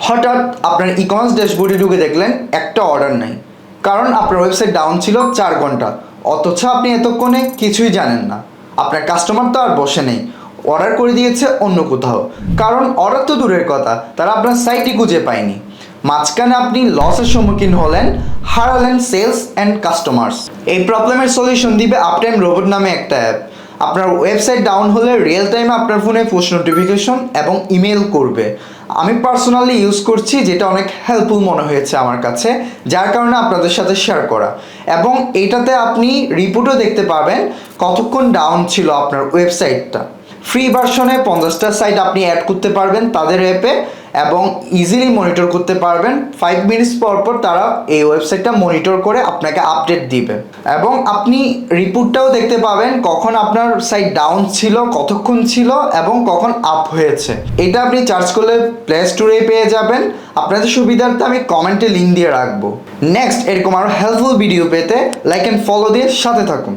হঠাৎ আপনার ই-কমার্স ড্যাশবোর্ডে ঢুকে দেখলেন একটা অর্ডার নাই, কারণ আপনার ওয়েবসাইট ডাউন ছিল 4 ঘন্টা, অথচ আপনি এতক্ষণে কিছুই জানেন না। আপনার কাস্টমার তো আর বসে নেই, অর্ডার করে দিয়েছে অন্য কোথাও, কারণ অর্ডার তো দূরের কথা, তারা আপনার সাইটই খুঁজে পায়নি। মাঝখানে আপনি লসের সম্মুখীন হলেন, হারালেন সেলস অ্যান্ড কাস্টমার্স। এই প্রবলেমের সলিউশন দিবে আপটাইম রোবট নামে একটা অ্যাপ। আপনার ওয়েবসাইট ডাউন হলে রিয়েল টাইমে আপনার ফোনে পুশ নোটিফিকেশন এবং ইমেল করবে। আমি পার্সোনালি ইউজ করছি, যেটা অনেক হেল্পফুল মনে হয়েছে আমার কাছে, যার কারণে আপনাদের সাথে শেয়ার করা। এবং এইটাতে আপনি রিপোর্টও দেখতে পাবেন কতক্ষণ ডাউন ছিল আপনার ওয়েবসাইটটা। ফ্রি ভার্সনে 50টা সাইট আপনি অ্যাড করতে পারবেন তাদের অ্যাপে এবং ইজিলি মনিটর করতে পারবেন। 5 মিনিটস পর পর তারা এই ওয়েবসাইটটা মনিটর করে আপনাকে আপডেট দিবে এবং আপনি রিপোর্টটাও দেখতে পাবেন কখন আপনার সাইট ডাউন ছিল, কতক্ষণ ছিল এবং কখন আপ হয়েছে। এটা আপনি সার্চ করলে প্লে স্টোরে পেয়ে যাবেন। আপনাদের সুবিধার্থে আমি কমেন্টে লিঙ্ক দিয়ে রাখবো। নেক্সট এরকম আরও হেল্পফুল ভিডিও পেতে লাইক অ্যান্ড ফলো দিয়ে সাথে থাকুন।